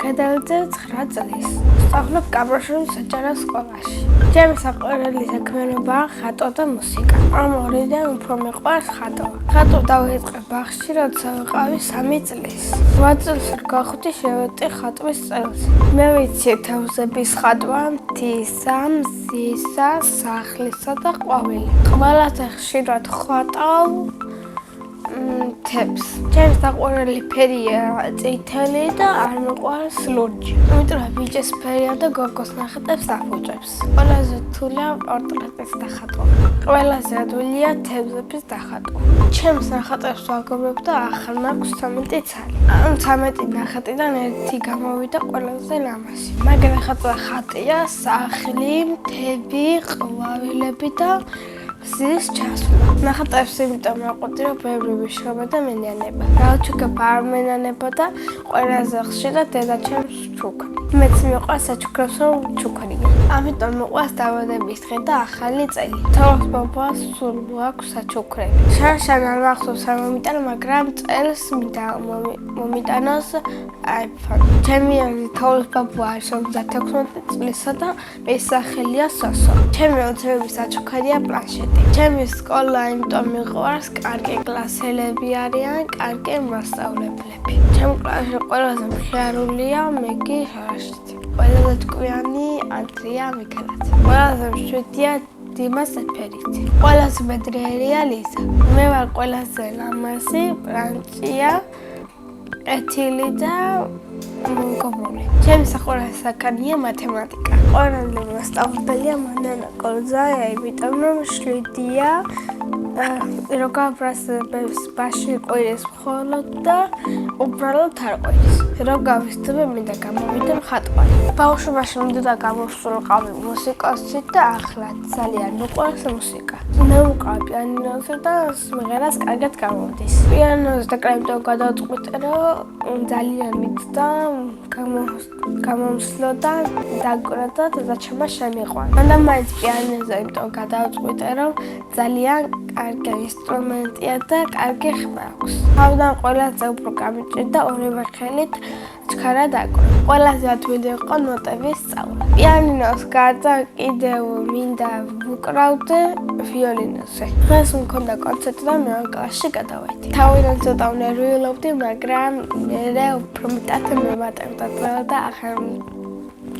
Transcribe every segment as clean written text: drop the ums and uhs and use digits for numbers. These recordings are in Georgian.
მხედველზე 9 წლის. სწავლობ კაბაშოვის საჯარო სკოლაში. ჩემი საყვარელი საქმიანობაა ხატვა და მუსიკა. ამ ორიდან უფრო მიყვარს ხატვა. ხატვა დავიწყე ბაღში, როცა ვიყავი 3 წლის. 8 წელს გავხდი შევეტი ხატვის წელს. მე ვიცი თევზების ხატვა, მთისა, მზისა, სახლისა და ყვავილი. ყველაზე ხშირად ხატავ თევზს. ჩემი საყვარელი ფერია წითელი და არ მიყვარს ლურჯი. იმიტომ რომ ბიჭის ფერია და გოგოს ნახატებს დაფუჭებს. ყველაზე რთულია პორტრეტის დახატვა. ყველაზე ადვილია თევზების დახატვა. ჩემს ნახატებს ვაგობებ და ახლა მაქვს 13 ცალი. ამ 13 ნახატიდან ერთი გამოვიდა ყველაზე ლამაზი. მაგრამ ხატია სახლი, მთები, ყვავილები და მზის ჩასვლა. ნახატებს იმიტომ ვაყოდი, რომ ბევრი ვიშრობა და მენანება. რაუჩუქება არ მენანება და ყველაზე ხშირად დედაჩემს ჩუქ. მეც მიყვარს საჩუქრებს რომ ჩუქრია. ამიტომ მიყვარს დაბადების დღე და ახალი წელი. თავს ბაბას სულ აქვს საჩუქრები. შარშან არ მახსოვს არ მომიტანა, მაგრამ წელს მინდა მომიტანოს iPhone. ჩემი თავს ბაბა არის 16 წლისა და მის სახელია სოსო. ჩემი ოცნების საჩუქრია პლანშეტი. ჩემი სკოლა იმიტომ მიყვარს, კარგი კლასელები არიან, კარგი მასწავლებლები. ჩემ კლასში ყველაზე მხიარულია მეგი შარაშიძე. ყველაზე ტკბიანი ანდრია მიქელაძე. ყველაზე მშვიდია დიმა სეფერიძე. ყველაზე მედრიერია ლიზა. მე ვარ ყველაზე ლამაზი, პრანჭია, ეთილი და მოგობრული. ჩემი საყვარელი საქმეა მათემატიკა. ყველაზე მასწავლებელი მანანა კოლზაია, იმიტომ რომ შვიდია. როგორ ბრასებს ბაში ყვირის მხოლოდ და უბრალოდ არ ყვირის. როგორ ვისწრებ მინდა გამოვიდე მხატვარი. ბავშვობაში მინდოდა გამოვსულიყავი მუსიკოსი და ახლა ძალიან მიყვარს მუსიკა. მე ვყავ პიანინოზე და სიმღერას კარგად გამოვდის. პიანინოზე დაკრავდა გადავწყვიტე რომ ძალიან მიცდა გამომსვლო და დაგვირდა და დაჩემა შემიყვანა. მანდ მაინც პიანინოზე იმიტომ გადავწყვიტე რომ ძალიან კარგი ინსტრუმენტია და კარგი ხმა აქვს. თავიდან ყველაზე უფრო გამიჭირდა ორივე ხელით ჩქარა დაკვრა. ყველაზე ადვილი იყო ნოტების სწავლა. პიანინოს გარდა კიდევ მინდა ვუკრავდე ვიოლინოზე. დღეს მქონდა კონცერტი და მე კლასში გადავედი. თავიდან ცოტა ვნერვიულობდი, მაგრამ მე უფრო მეტად მემატებდა და ახლა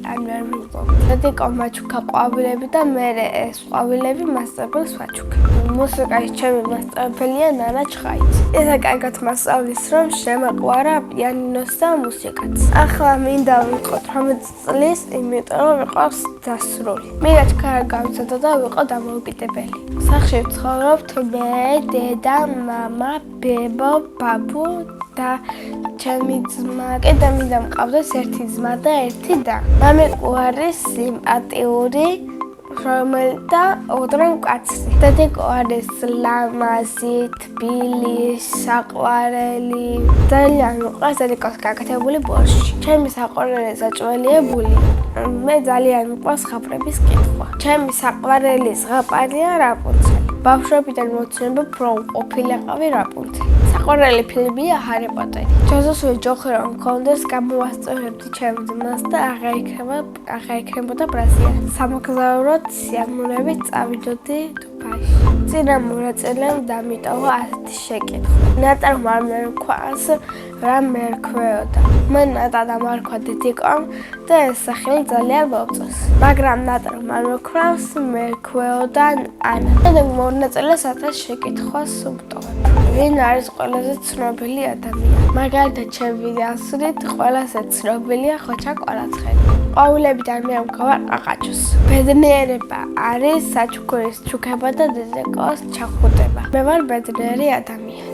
I'm nervous. Jadi kau machuka ყვავილები და მე ეს ყვავილები მასწავლებელს ვაჩუქე. მუსიკაში ჩემი მასწავლებელი ნანა ჩხაიძე. ესა კარგად მასწავლის რომ შემაყვარა პიანინოს და მუსიკაც. ახლა მინდა ვიყო 18 წლის, იმიტომ რომ ვიყავს დასრული. მინდა ჩქარა გავიცადო და ვიყო დამოუკიდებელი. სახლში ვცხოვრობთ მე, დედა, მამა, ბებო, ბაბუ და ჩემი ძმა. კიდე მინდა მყავდეს ერთი ძმა და ერთი და. მამიკუარის სიმპათიური და ოდრემ კაცი. დედიკო არის ლამაზი, თბილი, საყვარელი. ძალიან მიყვარს დედიკოს გაკეთებული ბორშჩი. ჩემი საყვარელი საჭმელია ბული. მე ძალიან მიყვარს ხაფრების კითხვა. ჩემი საყვარელი ზღაპარია რაპუნცელი. ბავშვობიდან მოცნებობ რომ ყოფილიყავი რაპუნცელი. საყვარელი ფილმია ჰარი პოტერი. ჯოზефი ჯოხი რომ მქონდეს გამოვასწორებდი ჩემს ძმას და აღარ იქნებოდა ბრაზილია. სამოგზაუროდ სიამოვნებით წავიდოდი დუბაიში. წინა მონაწილემ დამიტოვა ასეთი შეკითხვა. ნატარმა არ მერქვას რა მერქვეოდა. მე ნატა დამარქვა დედიკომ და ეს სახელი ძალიან მოვწონს. მაგრამ ნატარმა არ მერქვას მერქვეოდა ანა. და მონაწილეს ასეთ შეკითხვას უტოვებ. ვინ არის ყველაზე ცნობილი ადამიანი? მაგალითად ჩემი ასვრით ყველაზე ცნობილია ხოჩა კვარაცხელი. ყვავილებიდან მე ვქავარ ყაყაჩოს. ბედნიერება არის საჩუქრის ჩუქება და დედეკოს ჩახუტება. მე ვარ ბედნიერი ადამიანი.